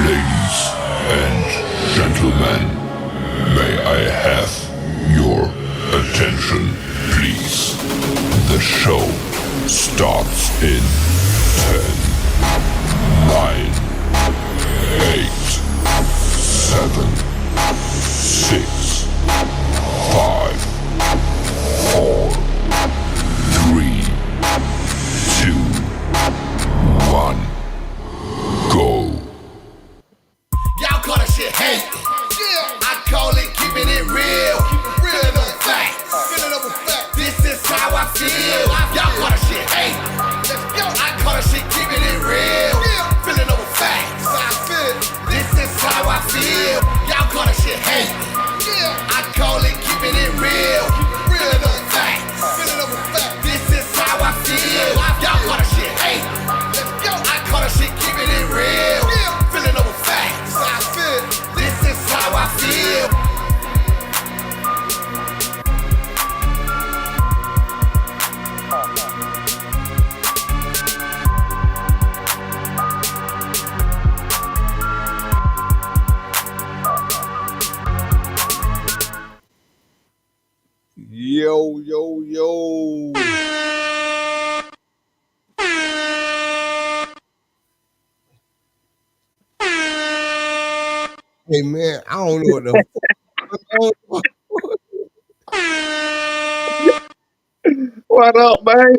Ladies and gentlemen, may I have your attention, please? The show starts in 10, 9, 8, 7, 6, 5, 4, 3, 2, 1, go. Y'all call that shit hate. I call it keeping it real. Feeling over facts. This is how I feel. Y'all call that shit hate. I call that shit keeping it real. Feeling over facts. This is how I feel. Y'all call that shit hate. I call it keeping it real. Feeling over facts. This is how I feel. Y'all call that shit hate. I call that shit keeping it real. Feeling over facts. This is how I feel. Yo, yo, yo. Hey, man, I don't know what the What up, man?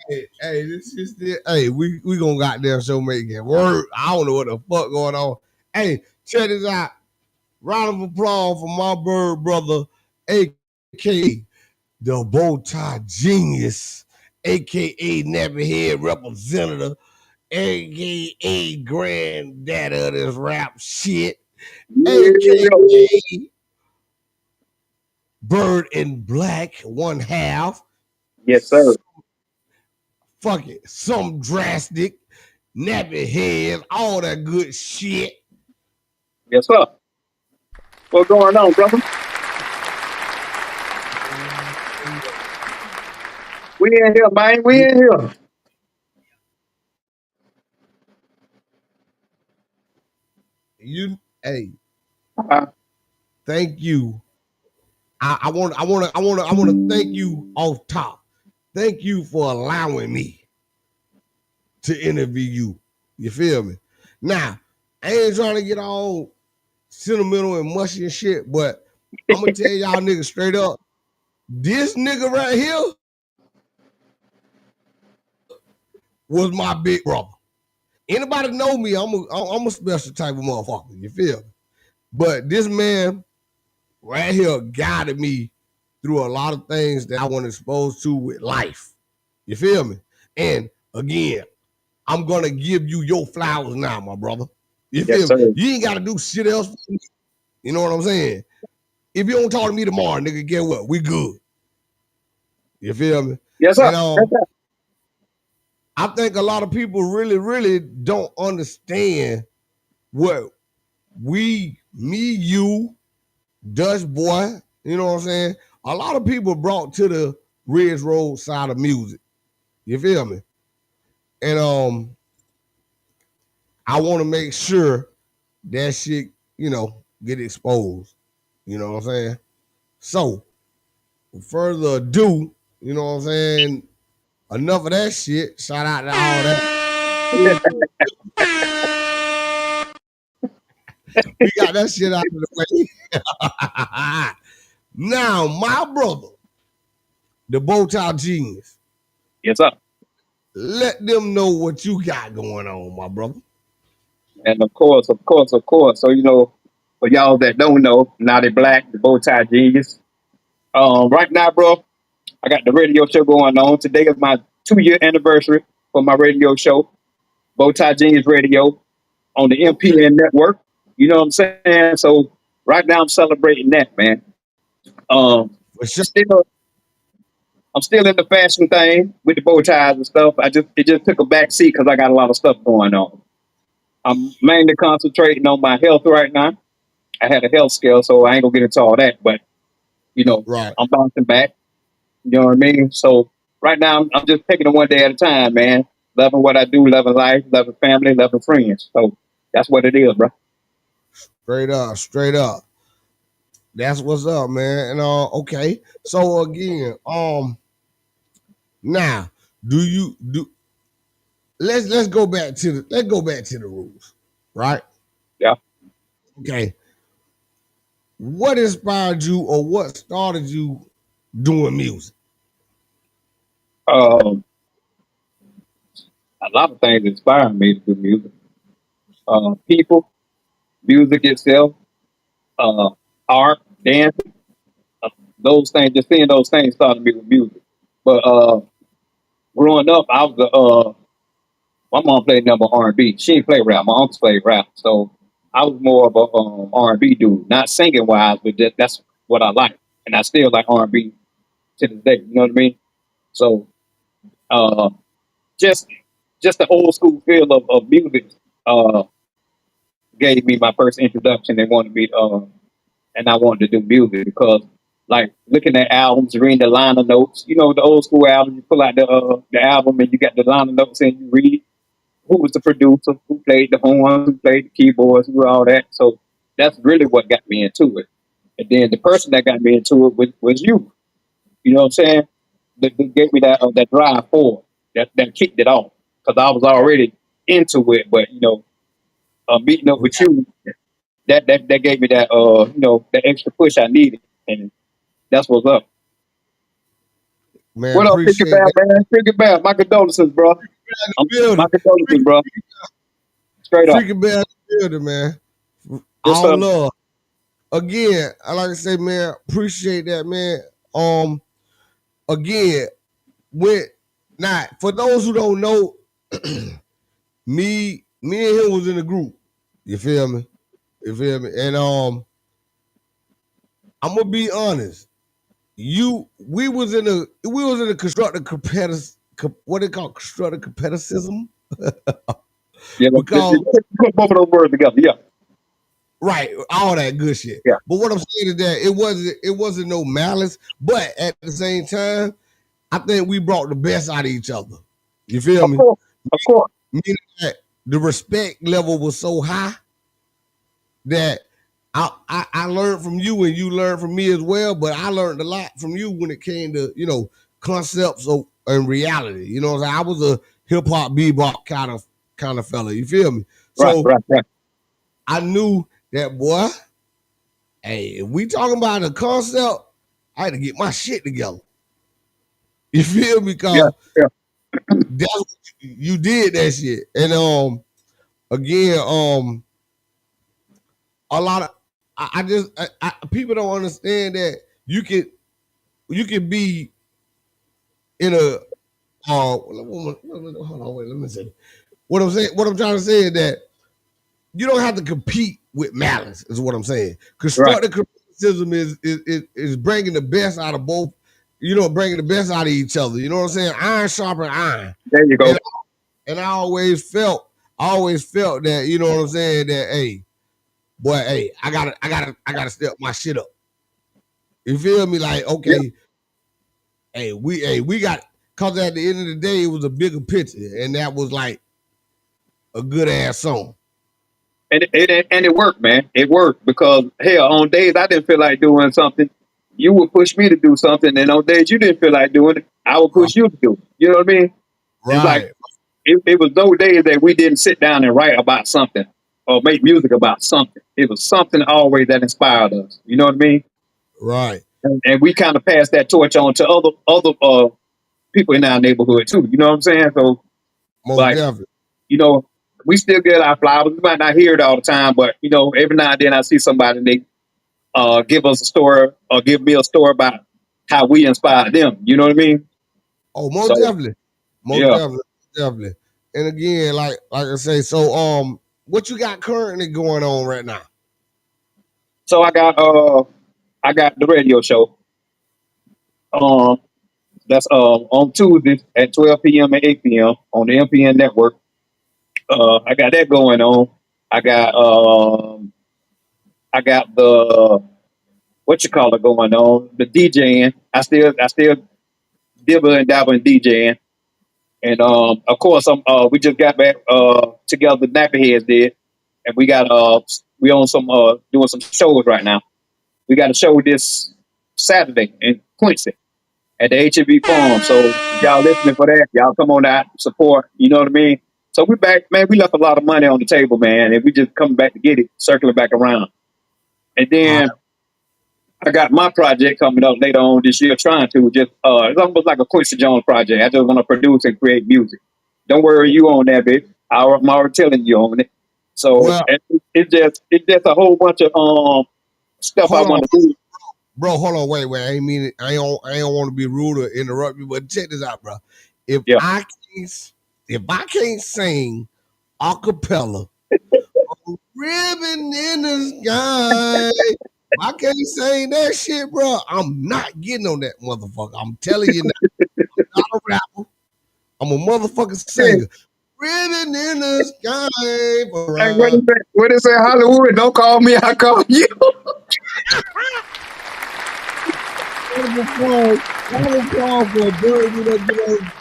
hey, this is it. Hey, we gonna goddamn show make it work. I don't know what the fuck going on. Hey, check this out. Round of applause for my bird brother, aka the BOWTIE Genius, aka Nappy Head Representative, aka granddaddy of this rap shit, aka Bird in Black, one half. Yes, sir. Fuck it, some drastic, nappy head, all that good shit. Yes, sir. What's going on, brother? We in here, man. We in here. Hey, Uh-huh. thank you. I want to thank you off top. Thank you for allowing me to interview you. You feel me? Now, I ain't trying to get all sentimental and mushy and shit, but I'm gonna tell y'all niggas straight up. This nigga right here was my big brother. Anybody know me? I'm a special type of motherfucker. You feel me? But this man right here guided me through a lot of things that I wasn't exposed to with life. You feel me? And again, I'm gonna give you your flowers now, my brother. You feel Yes, me? sir. You ain't gotta do shit else for me. You know what I'm saying? If you don't talk to me tomorrow, nigga, get what? We good. You feel me? Yes, sir. And Yes, sir. I think a lot of people really, really don't understand what me, you, Dutch boy, you know what I'm saying? A lot of people brought to the Ridge Road side of music. You feel me? And I want to make sure that shit, get exposed. You know what I'm saying? So, with further ado, you know what I'm saying? Enough of that shit. Shout out to all that. We got that shit out of the way. Now, my brother, the BOWTIE Genius, Yes, sir. let them know what you got going on, my brother. And of course. So, for y'all that don't know, Notty Black, the BOWTIE Genius. Right now, bro, I got the radio show going on. Today is my 2-year anniversary for my radio show, BOWTIE Genius Radio, on the MPN network. You know what I'm saying? So right now I'm celebrating that, man. For sure. I'm still in the fashion thing with the bow ties and stuff. It just took a back seat because I got a lot of stuff going on. I'm mainly concentrating on my health right now. I had a health scale, so I ain't gonna get into all that. But Right. I'm bouncing back. You know what I mean? So right now I'm just taking it one day at a time, man. Loving what I do, loving life, loving family, loving friends. So that's what it is, bro. Straight up, straight up. That's what's up, man. And okay. So again, now do you do let's go back to the rules, right? Yeah. Okay. What inspired you or what started you doing music? Um, a lot of things inspire me to do music. People, music itself, uh, art, dance, uh, those things. Just seeing those things started me with music. But growing up, I was my mom played number R&B. She didn't play rap. My uncle played rap, so I was more of a R&B dude, not singing wise, but that's what I like, and I still like R&B to this day. You know what I mean? So uh, just just the old school feel of music uh, gave me my first introduction and wanted me and I wanted to do music because like looking at albums, reading the liner notes, the old school albums, you pull out the album and you got the liner notes and you read who was the producer, who played the horns, who played the keyboards, who all that. So that's really what got me into it. And then the person that got me into it was you. You know what I'm saying? That gave me that drive forward, that kicked it off because I was already into it. But meeting up with you, that gave me that that extra push I needed, and that's what's up. Man, What up, Pick It appreciate Back, that. man? Pick It Back. My condolences, bro. My Building. condolences, bro. Straight up. Freaking bad building, man. Yes, All sir. love. Again, I like to say, man, appreciate that, man. Again, when not for those who don't know, me and him was in a group. You feel me? You feel me? And I'm gonna be honest. We was in a constructive competitive, what they call constructive competicism. Yeah, Because put both of those words together. Yeah, right, all that good shit. yeah. But what I'm saying is that it wasn't no malice, but at the same time, I think we brought the best out of each other. You feel Of me? course, of course. Meaning that the respect level was so high that I learned from you and you learned from me as well. But I learned a lot from you when it came to concepts and reality. You know what I'm saying? I was a hip hop bebop kind of fella. You feel me? Right, So right, right. I knew that, boy. Hey, if we talking about a concept, I had to get my shit together. You feel me? Yeah, Cause yeah. that's what you did that shit. And again, a lot of I just people don't understand that you can be in a hold on, wait, let me say what I'm trying to say is that you don't have to compete with malice, is what I'm saying. Right. Constructive criticism is bringing the best out of both, bringing the best out of each other. You know what I'm saying? Iron sharpen iron. There you go. And I always felt that, you know what I'm saying, that hey, boy, hey, I gotta step my shit up. You feel me? Like, okay, hey, we got, cause at the end of the day, it was a bigger picture, and that was like a good ass song. And it worked, man. It worked because hell, on days I didn't feel like doing something, you would push me to do something, and on days you didn't feel like doing it, I would push you to do it. You know what I mean? It's like Right, it was those days that we didn't sit down and write about something or make music about something. It was something always that inspired us. You know what I mean? right. And we kind of passed that torch on to other people in our neighborhood too. You know what I'm saying? So Most like, definitely. you know, we still get our flowers. We might not hear it all the time, but every now and then I see somebody and they give us a story or give me a story about how we inspired them. You know what I mean? Oh, most So definitely. Most yeah. definitely. Definitely. And again, like I say, so what you got currently going on right now? So I got the radio show. Um, that's on Tuesdays at 12 p.m. and 8 p.m. on the MPN network. I got that going on. I got the what you call it going on, the DJing. I still dibble and dabble and DJing. And of course, we just got back together. Nappy Heads did, and we on some doing some shows right now. We got a show this Saturday in Quincy at the HEB Farm. So if y'all listening for that, y'all come on out support. You know what I mean? So we back, man. We left a lot of money on the table, man, and we just coming back to get it, circling back around. And then I got my project coming up later on this year, trying to just it's almost like a Quincy Jones project. I just want to produce and create music. Don't worry, you on that, bitch. I'm already telling you on it. So it's just a whole bunch of stuff I want to do. Bro, hold on, wait. I don't want to be rude or interrupt you, but check this out, bro. If I can't sing a cappella, ribbon in the sky, if I can't sing that shit, bro, I'm not getting on that motherfucker. I'm telling you now. I'm not a rapper. I'm a motherfucking singer. Ribbon in the sky. Hey, what is it, Hollywood? Don't call me, I call you. Call for a bird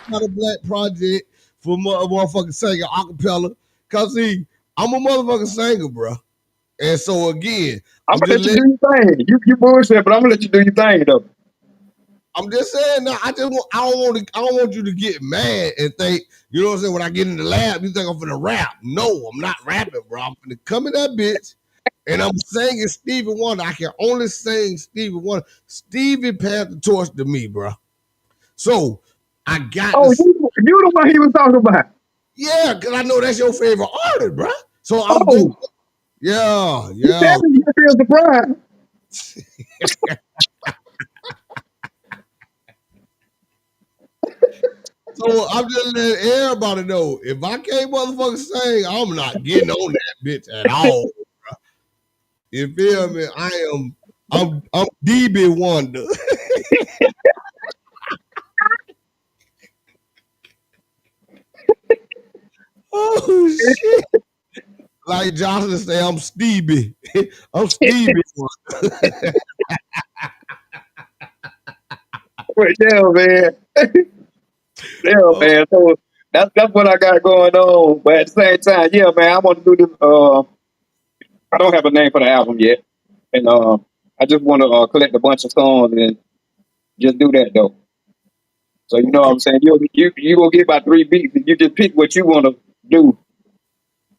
not a black project for motherfucking singer acapella. Cause see, I'm a motherfucking singer, bro. And so again, I'm gonna let you do your thing. You bullshit, but I'm gonna let you do your thing though. I'm just saying now, I don't want you to get mad and think, you know what I'm saying, when I get in the lab, you think I'm finna rap. No, I'm not rapping, bro. I'm finna come in that bitch. And I'm singing Stevie Wonder. I can only sing Stevie Wonder. Stevie passed the torch to me, bro. So I got. Oh, you the one he was talking about? Yeah, because I know that's your favorite artist, bro. So I'm thinking, yeah. You feel surprised. So I'm just letting everybody know, if I can't motherfucking sing, I'm not getting on that bitch at all. You feel me? I'm DB Wonder. Oh shit! Like Johnson say, I'm Stevie. I'm Stevie Wonder. Yeah, man. Yeah, man. So that's what I got going on. But at the same time, yeah, man, I want to do this. I don't have a name for the album yet, and I just want to collect a bunch of songs and just do that though. So you know what I'm saying? You gonna get about 3 beats, and you just pick what you want to do,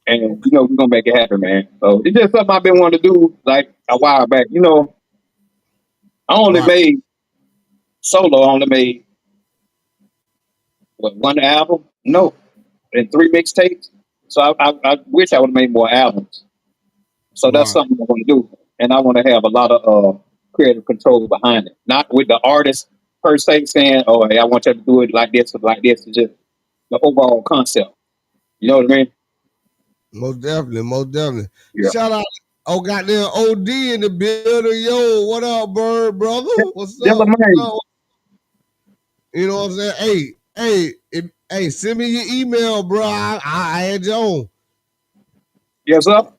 and you know we're gonna make it happen, man. So it's just something I've been wanting to do like a while back. You know, I only made solo. I only made one album? No, and 3 mixtapes. So I wish I would have made more albums. So that's something I want to do, and I want to have a lot of creative control behind it, not with the artist per se saying, "Oh, hey, I want you to do it like this or like this." It's just the overall concept. You know what I mean? Most definitely. Yeah. Shout out, goddamn OD in the building. Yo, what up, Bird, brother? What's up? You know what I'm saying? Hey, send me your email, bro. I add you on. Yes, sir.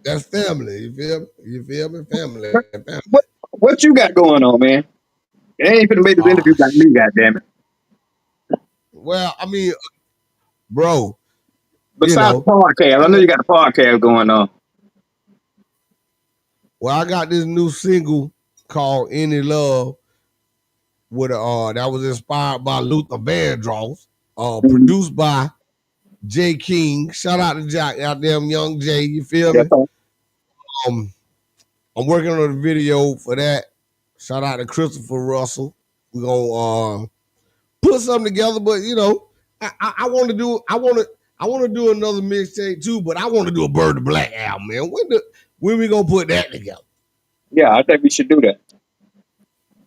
That's family. You feel me? Family. What you got going on, man? It ain't finna make this interview like me, goddammit. Well, I mean, bro. Besides the podcast, I know you got a podcast going on. Well, I got this new single called Any Love with that was inspired by Luther Vandross, produced by J King. Shout out to Jack out there, young Jay. You feel me? I'm working on a video for that. Shout out to Christopher Russell. We're gonna put something together, but you know, I want to do another mixtape too, but I want to do a Bird the Black album, man. When we gonna put that together? Yeah, I think we should do that.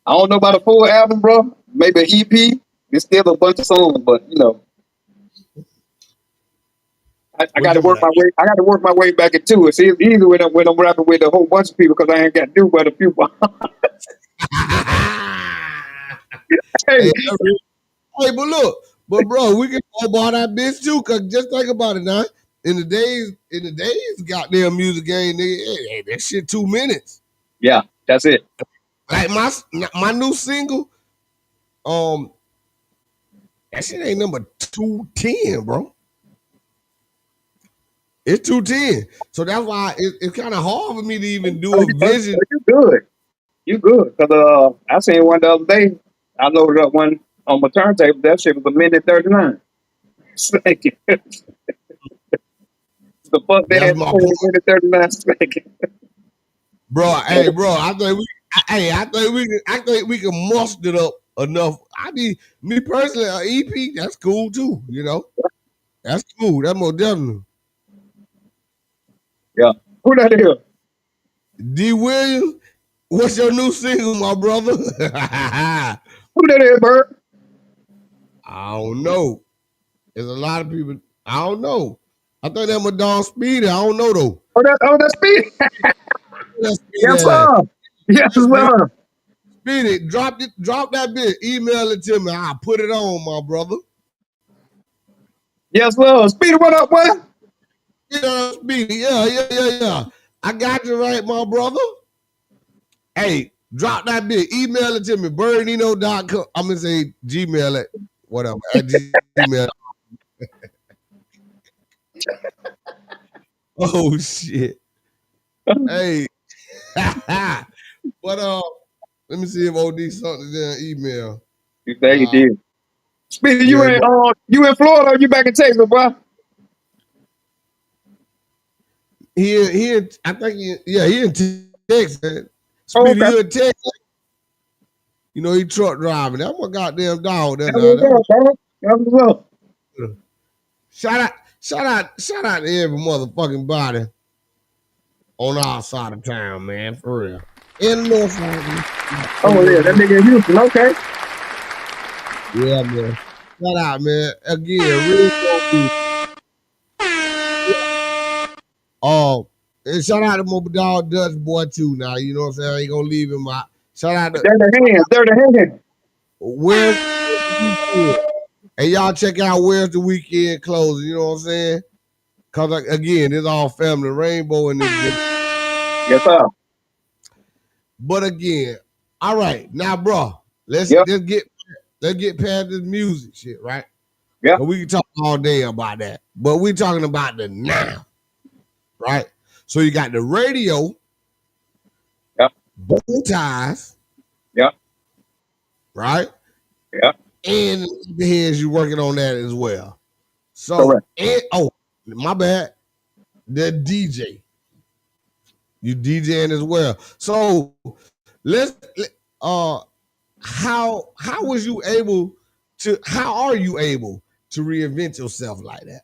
I don't know about a full album, bro. Maybe an EP. It's still a bunch of songs, but you know, I got to work my way. I got to work my way back into it. It's easy when I'm rapping with a whole bunch of people because I ain't got to do but a few. Hey, but look, bro, we can talk about that bitch too. Cause just think about it now. In the days, goddamn music game, nigga, that shit 2 minutes. Yeah, that's it. Like my new single, Um, that shit ain't number 210, bro. It's 210. So that's why it's kind of hard for me to even do a vision. You good. You good. Because I seen one the other day. I loaded up one on my turntable. That shit was a minute 39. Spanking. The fuck they That's had to my say point. a minute 39 spanking. Bro, hey, bro, I think we can muster it up enough. I mean, me personally, an EP, that's cool too, you know. That's cool. That's more definitely. Yeah. Who that is? D. Williams, what's your new single, my brother? Who that is, Bert? I don't know. There's a lot of people. I don't know. I think that's my dog Speedy. I don't know though. That's Speedy. That's Speedy. Yes, sir. Yes, That's Speedy. sir. Speedy, drop that bit. Email it to me. I'll put it on, my brother. Yes, sir. Speedy, what up, boy? Yeah, Speedy. Yeah. I got you right, my brother. Hey, drop that bit. Email it to me. Birdino.com. I'm going to say Gmail at whatever. At Gmail. Oh, shit. Hey. But let me see if OD something's in the email. You say you did. Speedy, you in Florida or you back in Texas, bro? He I think he in Texas. Oh, Speedy, okay. you in Texas? You know, he truck driving. That's my goddamn dog. That's what's up. Shout out to every motherfucking body on our side of town, man. For real. In the north side. Oh, yeah, that nigga in Houston. Okay. Yeah, man. Shout out, man. Again, really and shout out to my dog Dutch boy too. Now, you know what I'm saying? I ain't gonna leave him out. Shout out to Dirty hands. where's and y'all check out Where's the Weekend closing, you know what I'm saying? Cause again, it's all family rainbow in this bitch. Yes, sir. But again, all right, now, bro, let's get past this music shit, right? Yeah. So we can talk all day about that, but we talking about the now, right? So you got the radio, bow ties, right? Yeah. And the heads, you working on that as well. So, correct. And my bad, the DJ, you DJing as well. So how was you able to? How are you able to reinvent yourself like that?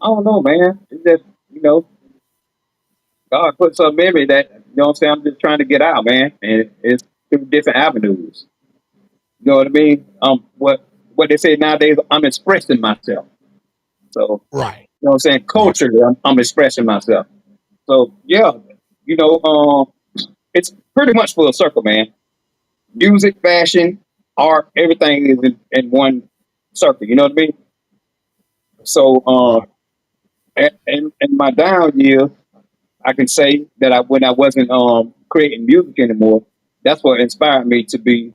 I don't know, man. It's just, God put something in me that, what I'm saying, I'm just trying to get out, man. And it's through different avenues. You know what I mean? What they say nowadays, I'm expressing myself. So, Right. you know what I'm saying? Culturally, I'm expressing myself. So, yeah, it's pretty much full circle, man. Music, fashion, art, everything is in one circle. You know what I mean? So, in my down years, I can say that when I wasn't creating music anymore, that's what inspired me to be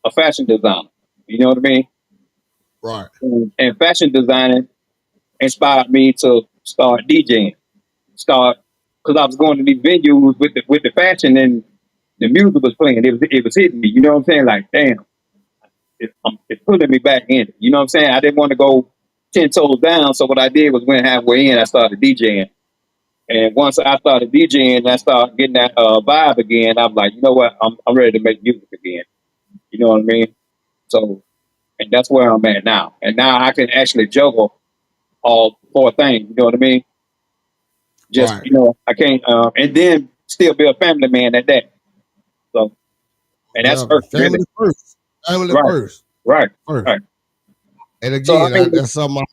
a fashion designer. You know what I mean? Right. And fashion designing inspired me to start DJing. Because I was going to these venues with the fashion and the music was playing. It was hitting me. You know what I'm saying? Like, damn, it's pulling me back in. You know what I'm saying? I didn't want to go 10 toes down. So what I did was went halfway in. I started DJing. And once I started DJing and I started getting that vibe again, I'm like, you know what? I'm ready to make music again. You know what I mean? So, and that's where I'm at now. And now I can actually juggle all four things. You know what I mean? Just, right. I can't, and then still be a family man at that. So, and that's family first. Family right. first. Right. First. Right. And again, So, I mean, that's something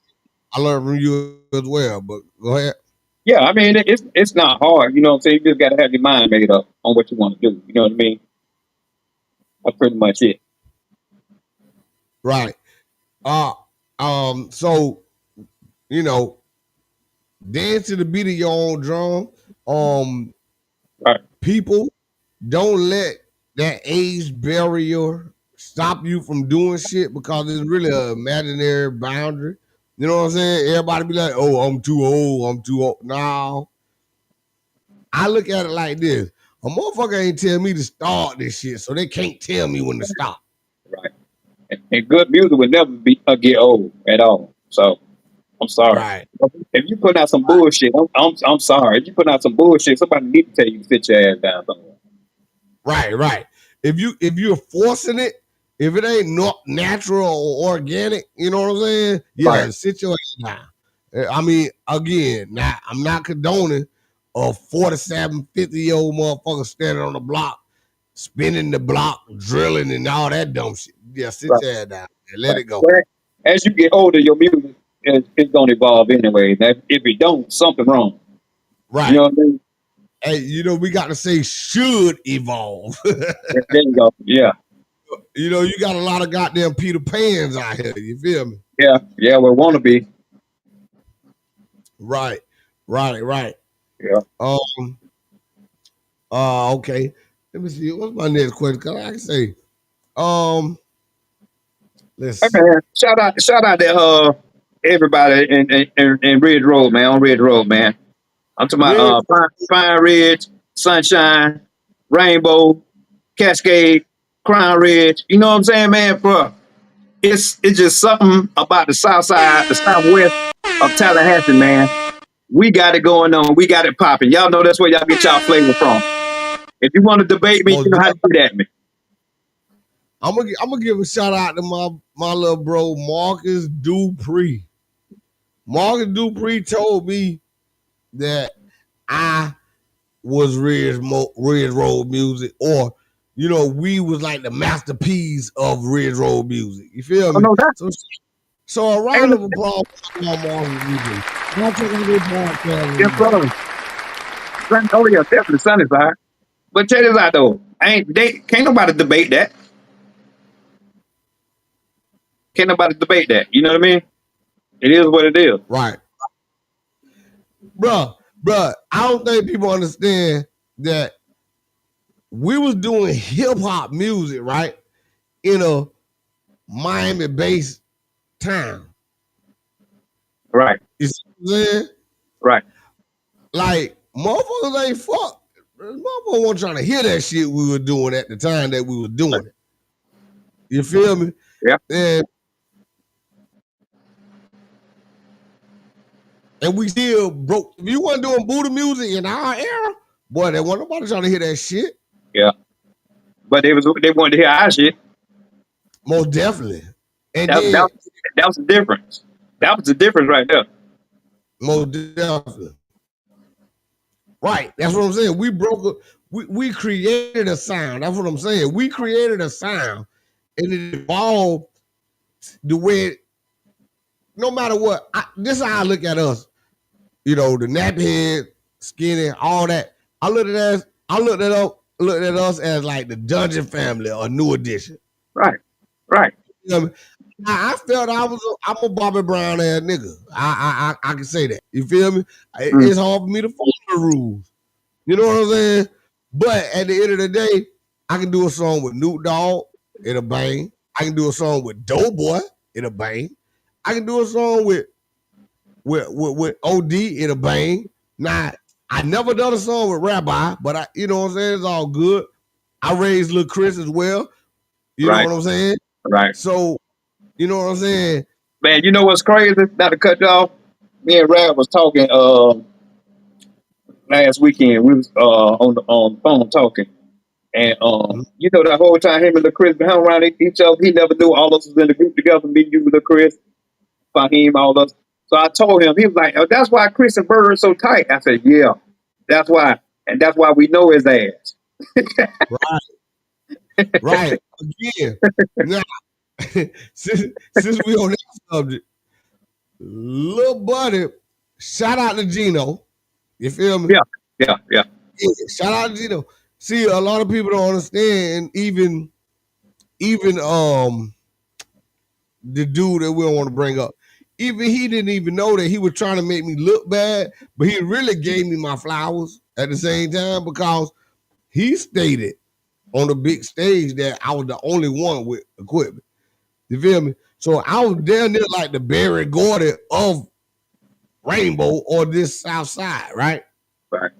I learned from you as well. But go ahead. Yeah, I mean, it's not hard. You know what I'm saying? You just got to have your mind made up on what you want to do. You know what I mean? That's pretty much it. Right. So, dance to the beat of your own drum. Right. People don't let that age barrier stop you from doing shit because it's really an imaginary boundary. You know what I'm saying? Everybody be like, "Oh, I'm too old. I'm too old." No, I look at it like this: a motherfucker ain't tell me to start this shit, so they can't tell me when to stop. Right. And good music would never be get old at all. So I'm sorry. Right, If you put out some bullshit, I'm sorry. If you put out some bullshit, somebody need to tell you to sit your ass down somewhere. right. If you're forcing it, if it ain't not natural or organic, you know what I'm saying? Yeah, Right. sit your ass down. I mean, again, now I'm not condoning a 47, 50-year-old motherfucker standing on the block, spinning the block, drilling and all that dumb shit. Yeah, sit Right. your ass down and let Right. it go. Well, as you get older, your music is going to evolve anyway. If it don't, something wrong. You Right. know what I mean? Hey, we got to say should evolve. There you go. Yeah. You got a lot of goddamn Peter Pans out here. You feel me? Yeah. Yeah. We want to be. Right. Yeah. Okay. Let me see. What's my next question? Cause I can say, let's Hey, see. man, shout out to everybody in Ridge Road, man. On Ridge Road, man. I'm talking Red, about Pine Ridge, Sunshine, Rainbow, Cascade, Crown Ridge. You know what I'm saying, man? Bro, it's just something about the south side, the southwest of Tallahassee, man. We got it going on. We got it popping. Y'all know that's where y'all get y'all flavor from. If you want to debate me, most you know how to get at me. I'm gonna give a shout out to my little bro Marcus Dupree. Marcus Dupree told me that I was Ridge Road music, or we was like the masterpiece of Ridge Road music. You feel Oh me? no, that So a round ain't of applause for my Marcus Dupree. Y'all check out this yes, podcast. brother. Oh yeah, definitely sunny side. But check this out though. Can't nobody debate that. Can't nobody debate that. You know what I mean? It is what it is. Right, bruh. I don't think people understand that we was doing hip hop music, right, in a Miami-based town. Right. You see what I'm saying? Right. Like, motherfuckers ain't fuck. Motherfuckers weren't trying to hear that shit we were doing at the time that we were doing it. You feel me? Yeah. And we still broke. If you wasn't doing Buddha music in our era, boy, there wasn't nobody trying to hear that shit. Yeah. But they wanted to hear our shit. Most definitely. And That, then, that, that was the difference. That was the difference right there. most definitely. Right. That's what I'm saying. We created a sound. That's what I'm saying. We created a sound and it evolved the way no matter what. This is how I look at us. The nappy head, skinny, all that. I looked at us as like the Dungeon Family or New Edition. Right. Right. I felt I'm a Bobby Brown ass nigga. I can say that. You feel me? It's hard for me to follow the rules. You know what I'm saying? But at the end of the day, I can do a song with Snoop Dogg, it'll bang. I can do a song with Doughboy, it'll bang. I can do a song with OD, it'll bang. Now, I never done a song with Rabbi, but you know what I'm saying? It's all good. I raised Lil Chris as well. You know what I'm saying? Right. So, you know what I'm saying? Man, you know what's crazy? Not to cut you off. Me and Rab was talking last weekend. We was on the phone talking. And you know, the whole time him and the Chris been hung around each other, he never knew all of us was in the group together, me, you, the Chris, Fahim, all of us. So I told him, he was like, oh, that's why Chris and Bird are so tight. I said, yeah, that's why. And that's why we know his ass. Right. Again. Now, since we on that subject, little buddy, shout out to Gino. You feel me? Yeah. Shout out to Gino. See, a lot of people don't understand, even the dude that we don't want to bring up. Even he didn't even know that he was trying to make me look bad, but he really gave me my flowers at the same time because he stated on the big stage that I was the only one with equipment. You feel me? So I was down there like the Barry Gordy of Rainbow or this South Side, right? Right.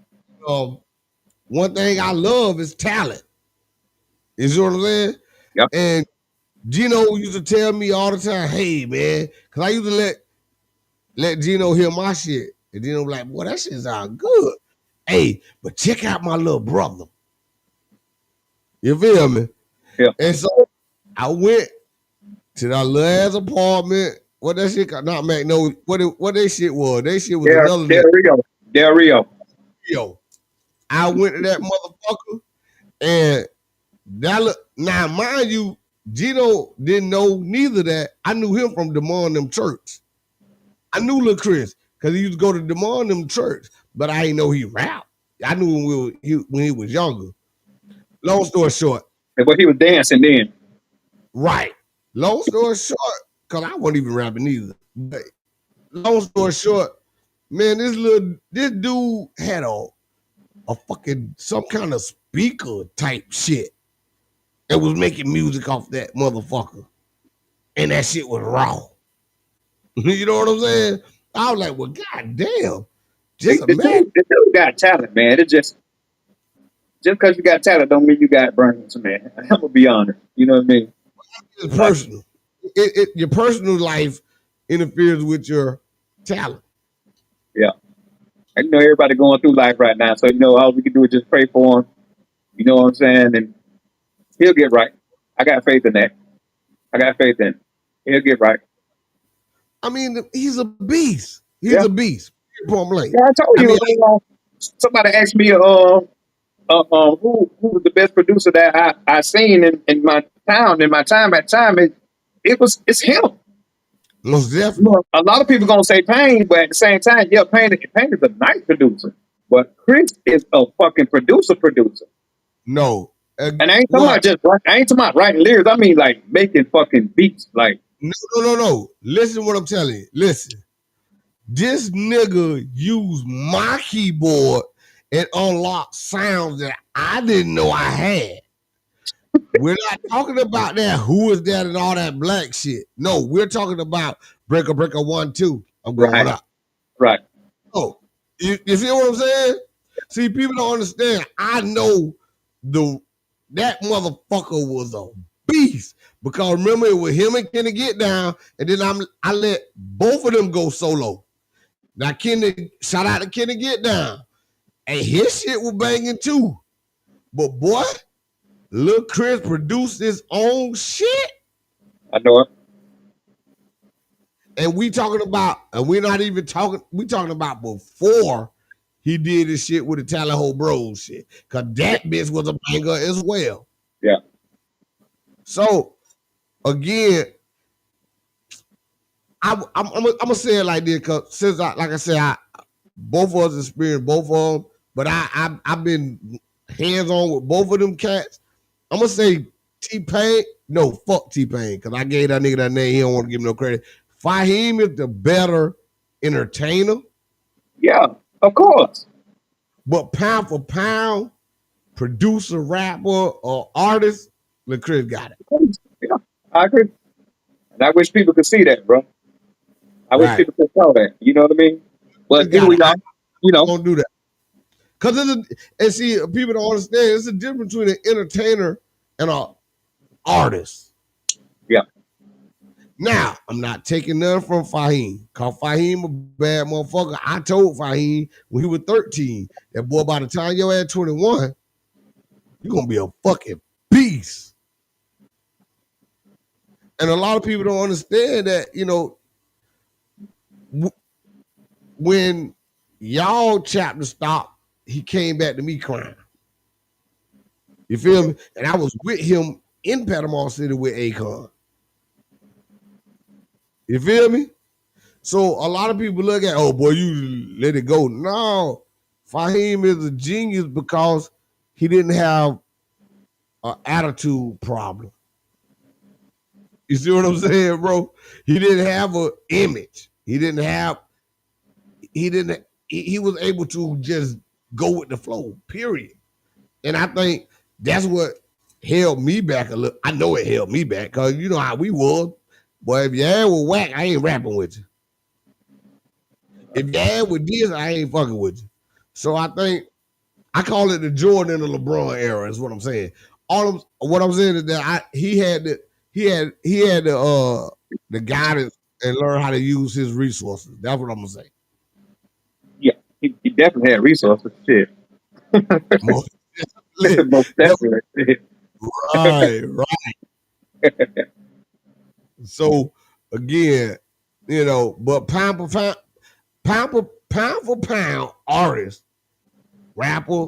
One thing I love is talent. You see what I'm saying? Yep. And Gino used to tell me all the time, hey man, because I used to let Gino hear my shit. And Gino was like, boy, that shit sound good. Hey, but check out my little brother. You feel me? Yeah. And so I went to that little ass apartment. What that shit got? Not Mac. No, what they shit was? They shit was another Del Rio. Yo, I went to that motherfucker, and that now mind you, Gino didn't know neither that. I knew him from Demond them church. I knew Lil Chris because he used to go to Demond them church, but I didn't know he rap. I knew him when he was younger. Long story short. But he was dancing then. Right. Long story short, because I wasn't even rapping either. But long story short, man, this dude had a fucking some kind of speaker type shit and was making music off that motherfucker. And that shit was raw. You know what I'm saying? I was like, well, goddamn. Just imagine. The dude got talent, man. It just because you got talent don't mean you got brains, man. I'm gonna be honest. You know what I mean? It's personal. Your personal life interferes with your talent. Yeah. I know everybody going through life right now, so all we can do is just pray for him. You know what I'm saying? And he'll get right. I got faith in that. I got faith in him. He'll get right. I mean, he's a beast. He's a beast. Point blank. Yeah, I told you. Somebody asked me, who was the best producer that I seen in my town, in my time at time. It's him. Most definitely. A lot of people gonna say Payne, but at the same time, yeah, Payne is a nice producer. But Chris is a fucking producer. No. And I ain't talking about writing lyrics. I mean like making fucking beats. Like No. Listen to what I'm telling you. Listen. This nigga used my keyboard and unlocked sounds that I didn't know I had. We're not talking about that who is that and all that black shit. No, we're talking about breaker 1 2. I'm going up. Right. Oh, you see what I'm saying? See, people don't understand. I know that motherfucker was a beast because remember it was him and Kenny Get Down, and then I let both of them go solo. Now Kenny, shout out to Kenny Get Down, and his shit was banging too. But boy, Lil Chris produced his own shit. I know it. And we're not even talking, we talking about before he did his shit with the Tallahassee Bros shit. Cause that bitch was a banger as well. Yeah. So again, I'm gonna say it like this, cause since both of us experienced both of them, but I've been hands-on with both of them cats. I'm gonna say T-Pain. No, fuck T-Pain, because I gave that nigga that name. He don't want to give me no credit. Fahim is the better entertainer. Yeah, of course. But pound for pound, producer, rapper, or artist, Lil Chris got it. Yeah, I agree. And I wish people could see that, bro. I wish people could know that. You know what I mean? But here we are. Don't do that. Because and see, people don't understand. It's a difference between an entertainer and an artist. Yeah. Now, I'm not taking nothing from Fahim. Cause Fahim a bad motherfucker. I told Fahim when he was 13, that boy, by the time you're at 21, you're gonna be a fucking beast. And a lot of people don't understand that, when y'all chapter stopped, he came back to me crying. You feel me? And I was with him in Panama City with Akon. You feel me? So a lot of people look at, oh boy, you let it go. No, Fahim is a genius because he didn't have an attitude problem. You see what I'm saying, bro? He didn't have an image. He was able to just go with the flow, period. And I think that's what held me back a little. I know it held me back because you know how we was. But if your hair was whack, I ain't rapping with you. If your hair was this, I ain't fucking with you. So I think I call it the Jordan and the LeBron era. Is what I'm saying. What I'm saying is that he had the guidance and learn how to use his resources. That's what I'm gonna say. Yeah, he definitely had resources. Shit, Most, most definitely. right. So again, you know, but pound for pound, artist, rapper,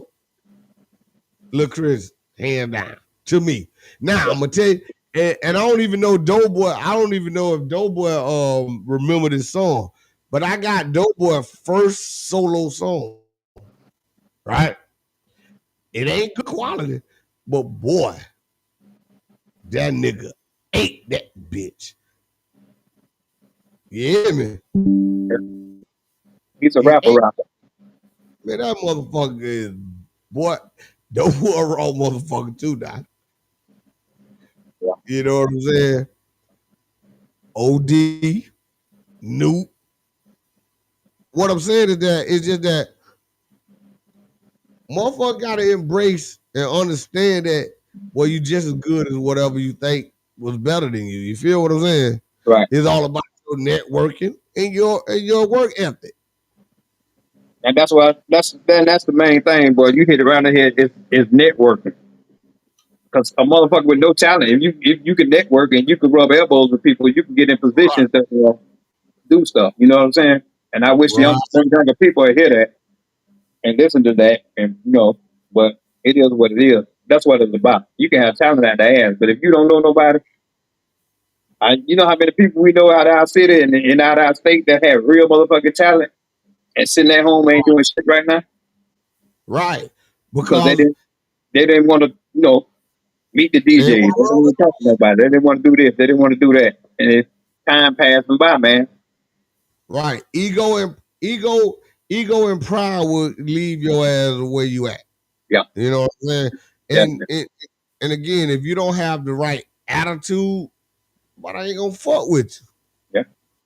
Lil Chris, hand down to me. Now I'm gonna tell you, and I don't even know Doughboy. I don't even know if Doughboy remember this song, but I got Doughboy first solo song, right? It ain't good quality, but boy, that nigga ate that bitch. You hear me? He's a rapper. Man, that motherfucker is boy. Doughboy raw motherfucker too, now. Yeah. You know what I'm saying? OD, Newt. What I'm saying is that it's just that motherfucker gotta embrace and understand that well, you just as good as whatever you think was better than you. You feel what I'm saying? Right. It's all about your networking and your work ethic. And that's the main thing, boy. You hit around the head is networking. Because a motherfucker with no talent, if you can network and you can rub elbows with people, you can get in positions that do stuff. You know what I'm saying? And I wish Right. younger people would hear that and listen to that, and but it is what it is. That's what it's about. You can have talent out the ass, but if you don't know nobody, you know how many people we know out of our city and out of our state that have real motherfucking talent and sitting at home ain't doing shit right now Right. because Because they didn't want to meet the DJs. They didn't want to talk to nobody. They didn't want to do this. They didn't want to do that. And it's time passing by, man. right. Ego and pride will leave your ass where you at. Yeah. You know what I'm saying? And again, if you don't have the right attitude, but I ain't gonna fuck with you. Yeah.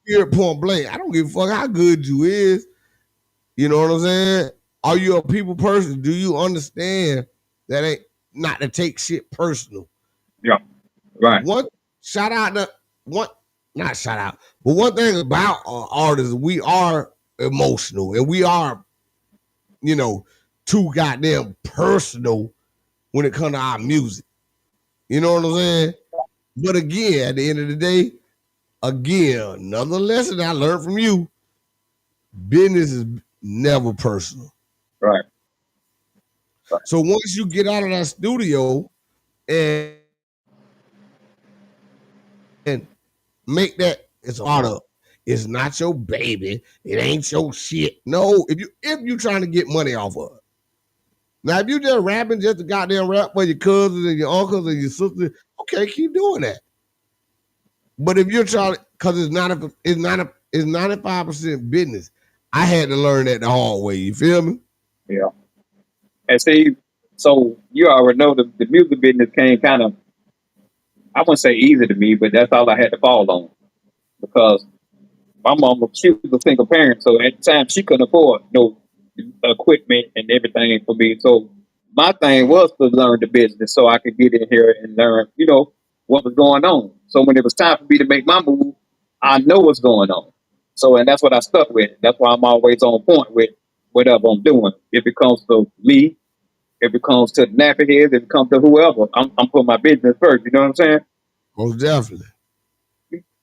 Here at point blank, I don't give a fuck how good you is. You know what I'm saying? Are you a people person? Do you understand that ain't not to take shit personal? Yeah. Right. Not shout out, but one thing about artists, we are emotional and we are, too goddamn personal when it comes to our music. You know what I'm saying? But again, at the end of the day, another lesson I learned from you: business is never personal. Right. So once you get out of that studio and make that it's a product, it's not your baby, it ain't your shit. No, if you trying to get money off of it. Now, if you just rapping just a goddamn rap for your cousins and your uncles and your sisters, okay, keep doing that. But if you're trying, because it's 95% business. I had to learn that the hard way. You feel me? Yeah. And see, so you already know the music business came kind of, I wouldn't say easy to me, but that's all I had to fall on. Because my mom, she was a single parent, so at the time she couldn't afford no equipment and everything for me. So my thing was to learn the business so I could get in here and learn, what was going on. So when it was time for me to make my move, I know what's going on. So, and that's what I stuck with. That's why I'm always on point with whatever I'm doing. If it comes to me, if it comes to the nappy heads, if it comes to whoever, I'm putting my business first. You know what I'm saying? Most definitely.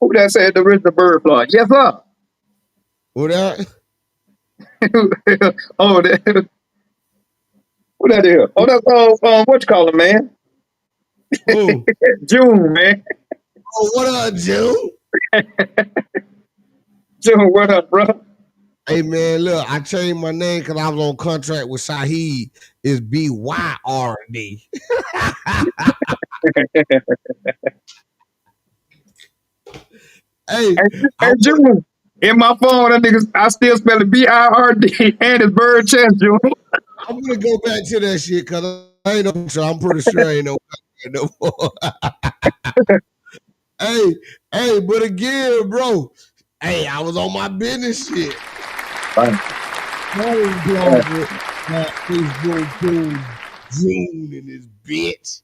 Who that said the rich the bird fly? Yes, sir. Who that? Oh, that. Who that is? Oh, that's what you call it, man? Who? June, man. Oh, what up, June? June, what up, bro? Hey, man, look, I changed my name because I was on contract with Shaheed. It's BYRD. Hey, June. In my phone, that nigga, I still spell it BIRD and it's bird chest, June. I'm gonna go back to that shit because ain't no picture. I'm pretty sure ain't no picture no more. hey, but again, bro. Hey, I was on my business shit. Right. June in this bitch.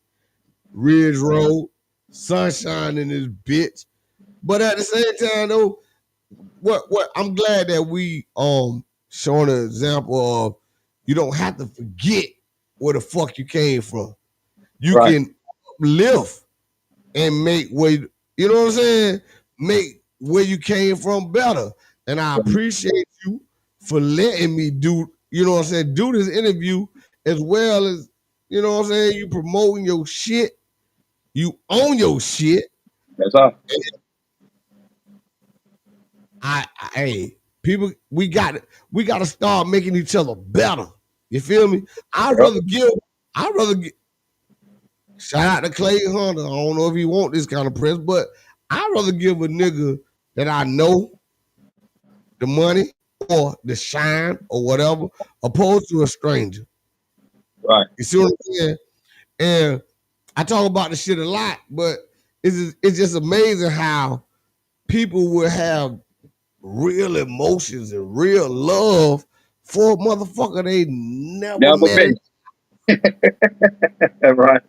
Ridge Road. Sunshine in this bitch. But at the same time, though, what I'm glad that we showing an example of you don't have to forget where the fuck you came from. You Right. can live and make way, you know what I'm saying? Make where you came from better. And I appreciate you for letting me do, you know what I'm saying, do this interview as well as, you know what I'm saying, you promoting your shit. You own your shit. That's all. Hey, people, we got to start making each other better. You feel me? I'd rather get shout out to Clay Hunter. I don't know if he want this kind of press, but I'd rather give a nigga that I know the money or the shine or whatever, opposed to a stranger. Right. You see what I'm saying? And I talk about the shit a lot, but it's just amazing how people will have real emotions and real love for a motherfucker they never met. Right.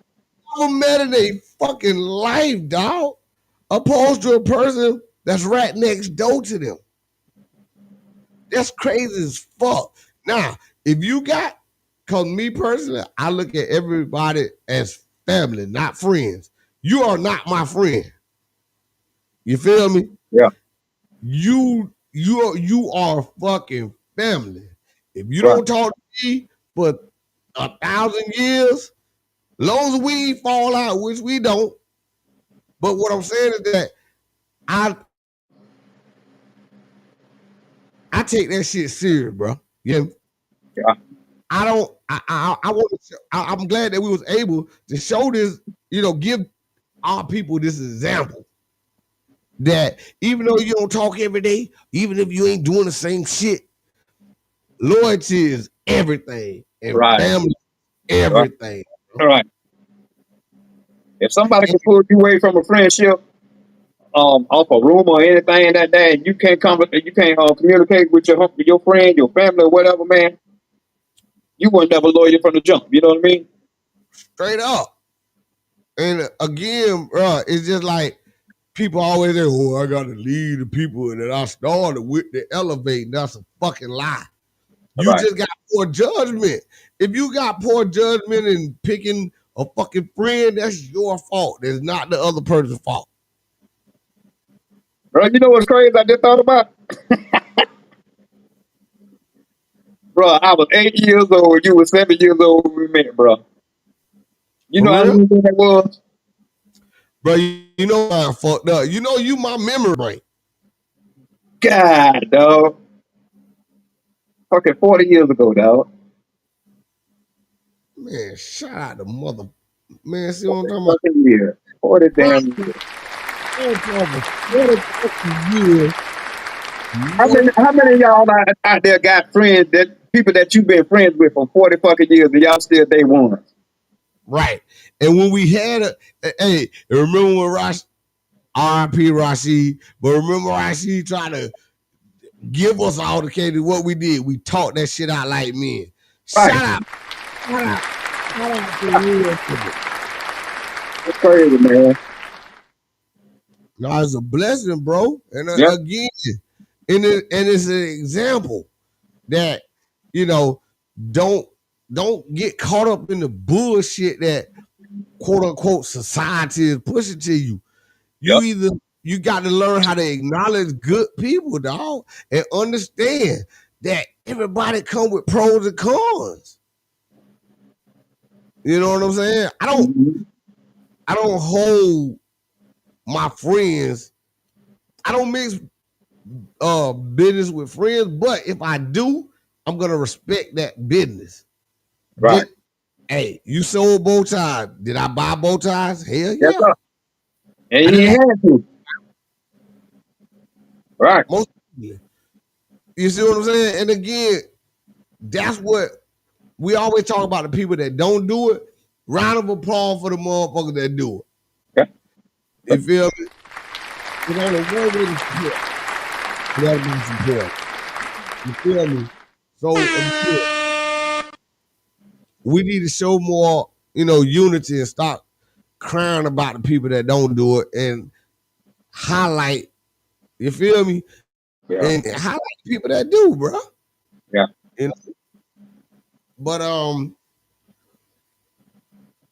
Never met in their fucking life, dog. Opposed to a person that's right next door to them. That's crazy as fuck. Now, if you got, cause me personally, I look at everybody as family, not friends. You are not my friend. You feel me? Yeah. You are fucking family. If you Right. don't talk to me for 1,000 years, long as we fall out, which we don't. But what I'm saying is that I take that shit serious, bro. Yeah. I don't. I want to. I'm glad that we was able to show this. You know, give our people this example that even though you don't talk every day, even if you ain't doing the same shit, loyalty is everything, and Right. family, everything. All right. If somebody can pull you away from a friendship, off a room or anything that day, and you can't communicate with your friend, your family, or whatever, man, you weren't never loyal from the jump. You know what I mean? Straight up. And again, bro, it's just like people always say, "Oh, I got to lead the people that I started with to elevate." That's a fucking lie. You Right. just got poor judgment. If you got poor judgment in picking a fucking friend, that's your fault. That's not the other person's fault. Bro, you know what's crazy? I just thought about, bro. I was 8 years old. You were 7 years old when we met, bro. You know For how real? long ago that was? Bro, you know I fucked up. You know you my memory brain. God, dog. Fucking 40 years ago, dog. Man, shout out to mother. Man, see what I'm talking about? Fucking years. 40 damn years. How many of y'all out there got friends people that you've been friends with for 40 fucking years and y'all still day one? Right. And when we had hey, remember when R.I.P. Rashid, but remember Rashid tried to give us all the credit what we did. We talked that shit out like men. Right. Shout out. That's crazy, man. No, it's a blessing, bro. And Yep. again, and it's an example that, you know, don't get caught up in the bullshit that quote unquote society is pushing to you. You got to learn how to acknowledge good people, dog, and understand that everybody come with pros and cons. You know what I'm saying? I don't hold my friends. I don't mix business with friends, but if I do, I'm gonna respect that business. Right. Hey, you sold bow ties. Did I buy bow ties? Hell yeah. Yes, sir. And I you didn't had to. Right. most you see what I'm saying? And again, that's what we always talk about, the people that don't do it. Round of applause for the motherfuckers that do it. Yeah. You feel me? There's only one way to support. You gotta be support. You feel me? So again, we need to show more, unity and stop crying about the people that don't do it and highlight. You feel me? Yeah. And highlight the people that do, bro. Yeah. But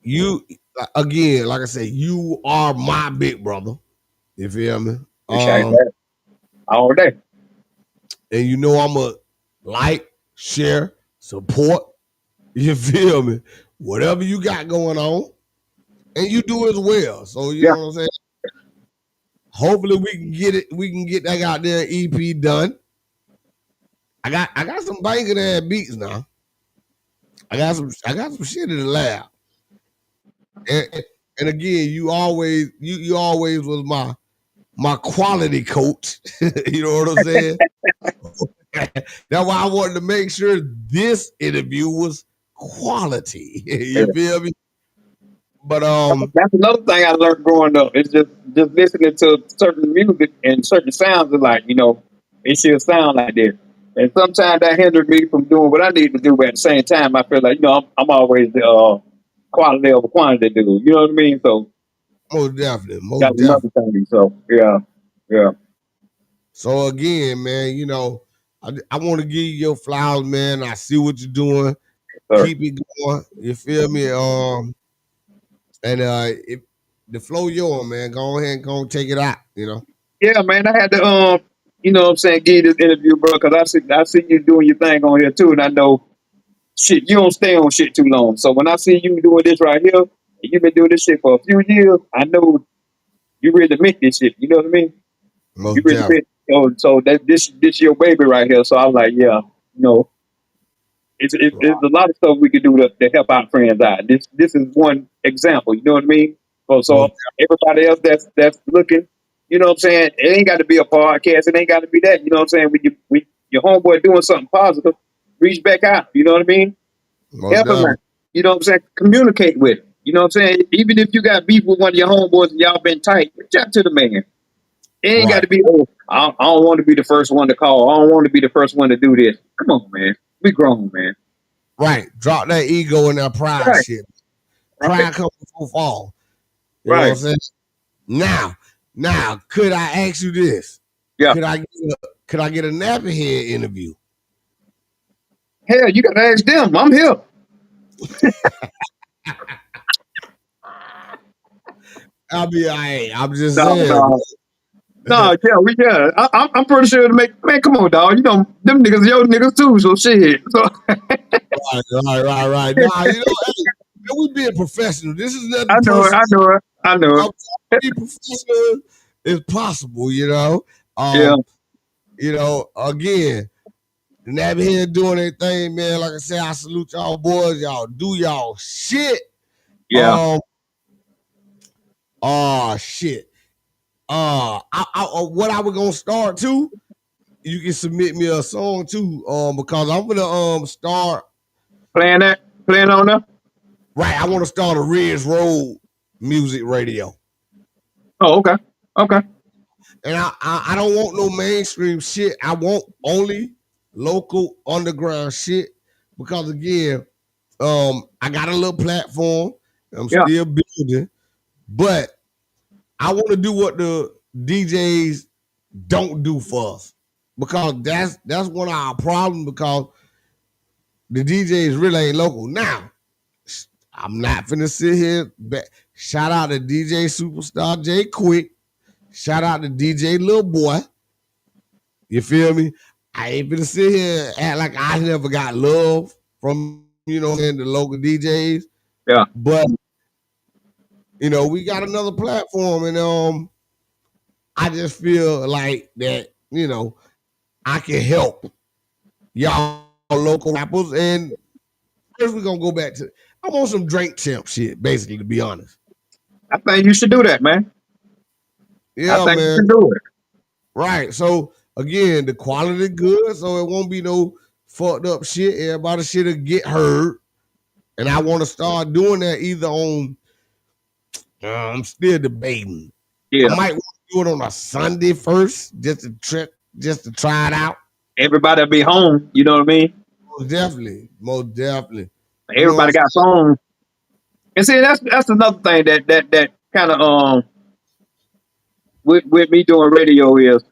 you again, like I said, you are my big brother. You feel me? Appreciate that. All day. And I'm a like, share, support. You feel me? Whatever you got going on, and you do as well. So you know what I'm saying? Hopefully we can get it. We can get that out there EP done. I got some banging ass beats now. I got some shit in the lab. And again, you always was my quality coach. You know what I'm saying? That's why I wanted to make sure this interview was quality. You feel me? But that's another thing I learned growing up. It's just listening to certain music and certain sounds. Is like, it should sound like this. And sometimes that hindered me from doing what I need to do. But at the same time, I feel like I'm always the quality over quantity dude. You know what I mean? So most definitely. another thing. So yeah. So again, man, I want to give you your flowers, man. I see what you're doing. Sir. Keep it going. You feel me? And if the flow yours, man. Go ahead and go take it out. Yeah, man. I had to what I'm saying, give you this interview, bro, because I see you doing your thing on here too, and I know shit, you don't stay on shit too long. So when I see you doing this right here, and you've been doing this shit for a few years, I know you really meant this shit. You know what I mean? Most you really meant, so that this your baby right here. So I was like, yeah, it's a lot of stuff we could do to help our friends out. This is one example. You know what I mean? So everybody else that's looking, you know what I'm saying? It ain't got to be a podcast. It ain't got to be that. You know what I'm saying? When your homeboy doing something positive, reach back out. You know what I mean? Help him out. You know what I'm saying? Communicate with him. You know what I'm saying? Even if you got beef with one of your homeboys and y'all been tight, reach out to the man. It ain't got to be, I don't want to be the first one to call. I don't want to be the first one to do this. Come on, man. We grown, man. Right. Drop that ego and that pride shit. Pride comes before fall. You know what I'm saying? Now, could I ask you this? Yeah. Could I get a nappy head interview? Hell, you gotta ask them. I'm here. I'll be all right. I'm just saying. No, yeah. I'm pretty sure to man, come on, dog. Them niggas your niggas too, so shit. So Right. Nah, hey, we being professional. This is nothing I know personal. it. I'm trying to be professional as possible, Yeah. Again, the nappy head doing their thing, man. Like I said, I salute y'all boys. Y'all do y'all shit. Yeah. Shit. What I was gonna start too, you can submit me a song too, because I'm gonna start playing on there. Right, I want to start a Ridge Road music radio. Oh, okay. And I don't want no mainstream shit. I want only local underground shit because again, I got a little platform. I'm still building, but I want to do what the DJs don't do for us because that's one of our problems because the DJs really ain't local. Now, I'm not finna sit here. Shout out to DJ Superstar J Quick. Shout out to DJ Lil Boy. You feel me? I ain't finna sit here and act like I never got love from, the local DJs. Yeah. But, we got another platform and I just feel like that, I can help y'all local rappers. And first we're gonna go back to I want some Drink Champ shit, basically, to be honest. I think you should do that, man. Yeah, I think man. you should do it. Right. So again, the quality good, so it won't be no fucked up shit. Everybody should get heard. And I want to start doing that either on. I'm still debating. Yeah. I might want to do it on a Sunday first, just to try it out. Everybody be home. You know what I mean? Most definitely. You know what I'm Everybody got phones. And see, that's another thing that kind of with me doing radio is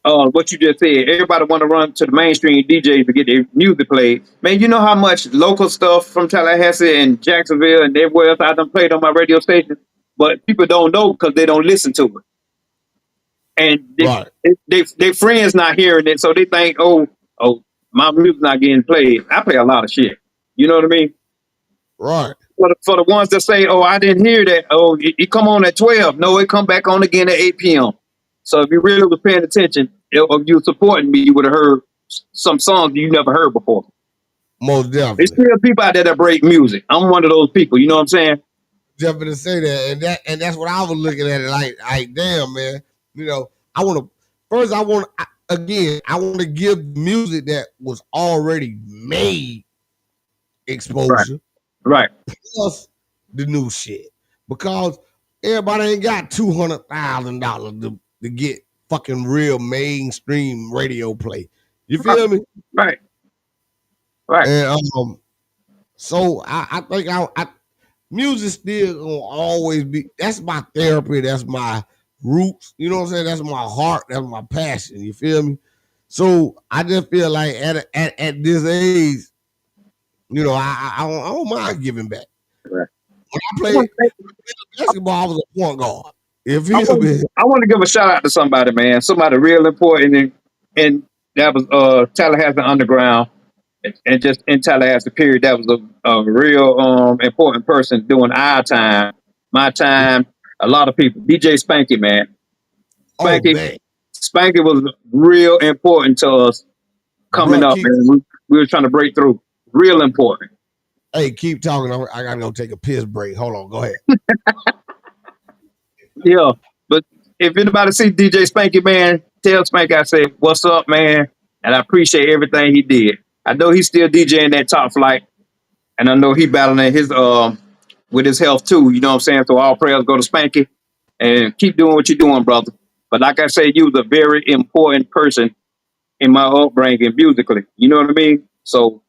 what you just said. Everybody want to run to the mainstream DJs to get their music played. Man, you know how much local stuff from Tallahassee and Jacksonville and everywhere else I done played on my radio station, but people don't know because they don't listen to it. And right. they friends not hearing it, so they think, oh, my music's not getting played. I play a lot of shit. You know what I mean? Right. For the ones that say, oh, I didn't hear that. Oh, it come on at 12. No, it come back on again at 8 p.m. So if you really was paying attention, or you supporting me, you would have heard some songs you never heard before. Most definitely. There's still people out there that break music. I'm one of those people. You know what I'm saying? Jumping to say that, and that's what I was looking at it like damn, man. You know, I want to give music that was already made exposure, right? Plus the new shit, because everybody ain't got $200,000 to get fucking real mainstream radio play. You feel me? Right. And so I think I music still gonna always be. That's my therapy. That's my roots. You know what I'm saying? That's my heart. That's my passion. You feel me? So I just feel like at this age, you know, I don't mind giving back. Right. When I played basketball, I was a point guard. I want to give a shout out to somebody, man. Somebody real important, and that was Tallahassee Underground, and just in Tallahassee period, that was a real important person doing our time, my time. A lot of people. DJ Spanky, man. Spanky was real important to us coming up, man. We were trying to break through. Real important. Hey, keep talking. I gotta go take a piss break. Hold on, go ahead. Yeah, but if anybody see DJ Spanky, man, tell Spanky I say, what's up, man? And I appreciate everything he did. I know he's still DJing that Top Flight, and I know he battling his with his health too. You know what I'm saying? So all prayers go to Spanky, and keep doing what you're doing, brother. But like I said, you was a very important person in my upbringing musically. You know what I mean? So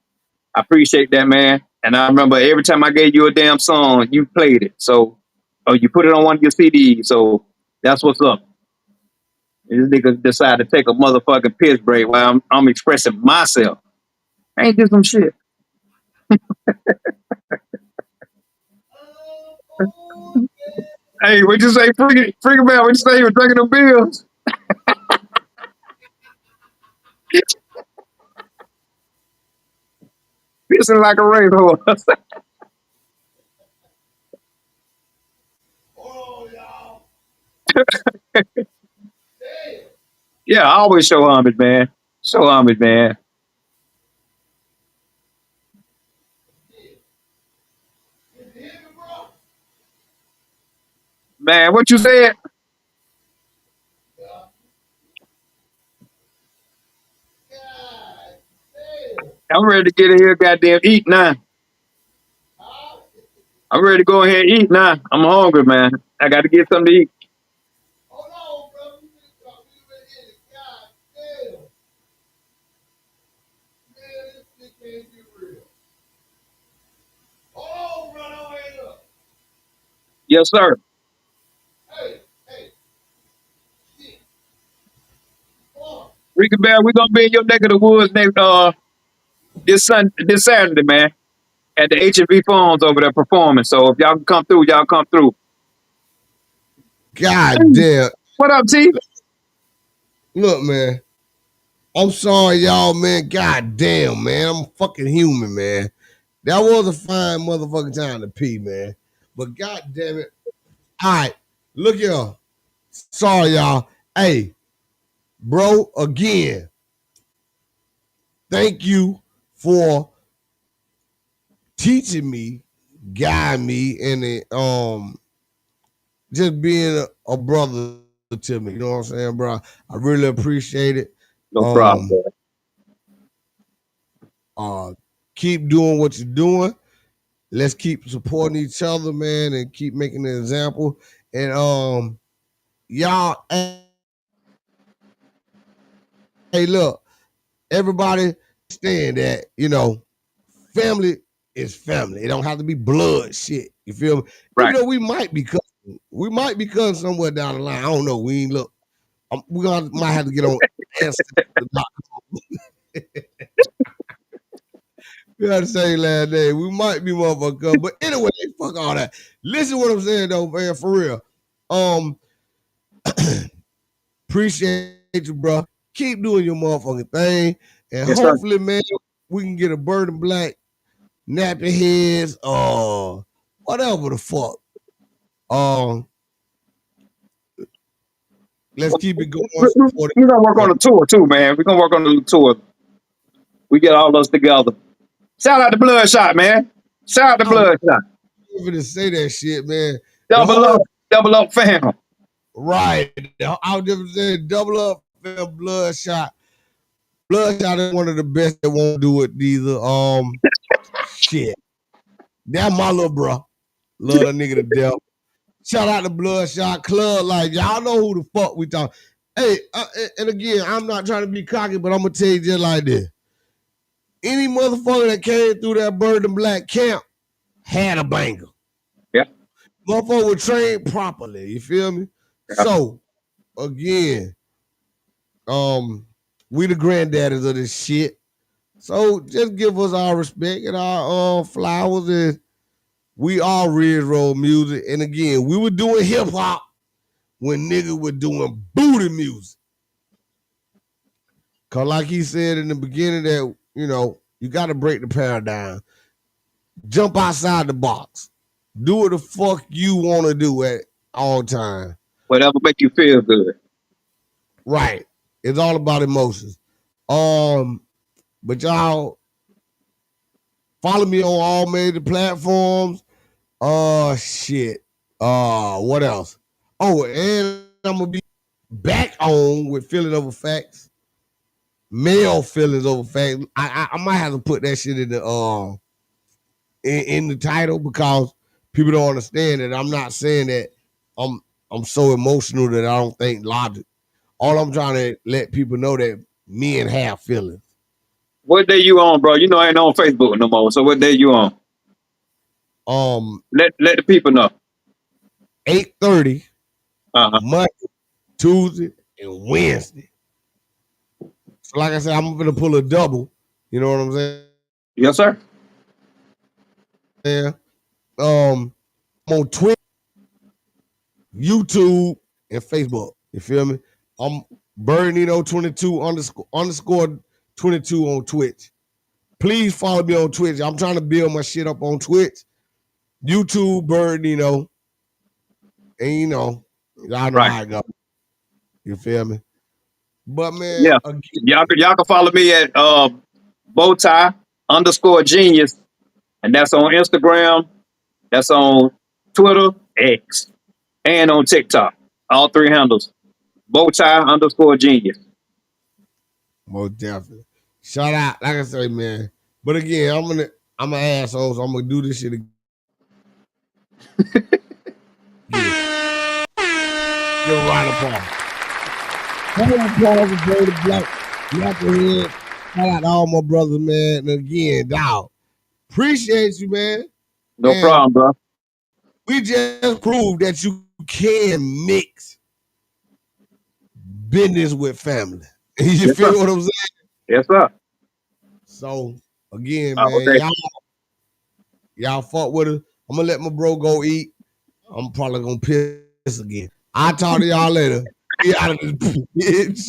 I appreciate that, man. And I remember every time I gave you a damn song, you played it. So, you put it on one of your CDs. So that's what's up. This nigga decided to take a motherfucking piss break while I'm expressing myself. I ain't did some shit. Hey, what you say, freak about? What you say? You were drinking them bills? Pissing like a racehorse. Yeah, I always show homage, man. Show homage, man. Man, what you said? I'm ready to get in here, goddamn eat now. I'm ready to go ahead and eat now. I'm hungry, man. I got to get something to eat. Hold on, bro. You just got me in it. God damn. Man, this shit can't be real. Hold on, bro. Don't hang up. Yes, sir. Hey. Shit. Ricky Bear, we're gonna be in your neck of the woods next this Saturday, man. At the H&B Phones over there performing. So if y'all can come through, y'all come through. God damn. What up, T? Look, man. I'm sorry, y'all, man. God damn, man. I'm fucking human, man. That was a fine motherfucking time to pee, man. But god damn it. All right. Look here. Sorry, y'all. Hey, bro, again. Thank you for teaching me, guiding me, and just being a brother to me. You know what I'm saying, bro? I really appreciate it. No problem. Keep doing what you're doing. Let's keep supporting each other, man, and keep making an example. And y'all, hey, look, everybody understand that, family is family. It don't have to be blood shit. You feel me? Right. Even though we might be cousins somewhere down the line. I don't know. We ain't look. We might have to get on we had the same last name. We might be motherfucker, but anyway, fuck all that. Listen what I'm saying though, man, for real. Appreciate you, bro. Keep doing your motherfucking thing, and Yes, hopefully, man, we can get a Bird and Black nappy heads, whatever the fuck. Let's keep it going. We're gonna work on the tour too, man. We're gonna work on the tour. We get all those together. Shout out to Bloodshot, man. Shout out to Bloodshot. I'm gonna say that shit, man. Double up, fam. Right. I was just saying, double up, fam. Bloodshot. Bloodshot is one of the best that won't do it either. Shit. That's my little bro. Love that nigga to death. Shout out to Bloodshot Club. Like, y'all know who the fuck we talking. Hey, and again, I'm not trying to be cocky, but I'm going to tell you just like this. Any motherfucker that came through that Bird and Black camp had a banger. Yeah. Motherfucker was trained properly. You feel me? Yeah. So, again, we the granddaddies of this shit. So, just give us our respect and our flowers, and we all railroad music. And again, we were doing hip hop when niggas were doing booty music. Cause like he said in the beginning that, you got to break the paradigm. Jump outside the box. Do what the fuck you want to do at all time. Whatever make you feel good. Right. It's all about emotions. But y'all follow me on all major platforms. Shit. What else? Oh, and I'm gonna be back on with Feeling Over Facts. Male feelings over facts. I might have to put that shit in the in the title because people don't understand that I'm not saying that I'm so emotional that I don't think logic. All I'm trying to let people know that men have feelings. What day you on, bro? I ain't on Facebook no more. So what day you on? Let the people know. 8:30 Monday, Tuesday, and Wednesday. So like I said, I'm gonna pull a double. You know what I'm saying? Yes, sir. Yeah. I'm on Twitter, YouTube, and Facebook. You feel me? I'm Bernino22 underscore 22 on Twitch. Please follow me on Twitch. I'm trying to build my shit up on Twitch. YouTube, Bernino. And y'all know how I go. You feel me? But man, yeah, y'all can follow me at BOWTIE _Genius, and that's on Instagram, that's on Twitter, X, and on TikTok. All three handles. BOWTIE _Genius. Most definitely. Shout out, like I say, man. But again, I'm an asshole, so I'm gonna do this shit again. Give a round of applause. Shout out to all my brothers, man. And again, dog, appreciate you, man. No problem, bro. We just proved that you can mix business with family. You feel what I'm saying? Yes, sir. So again, man, y'all fuck with us. I'm gonna let my bro go eat. I'm probably gonna piss again. I'll talk to y'all later. Get out of this bitch.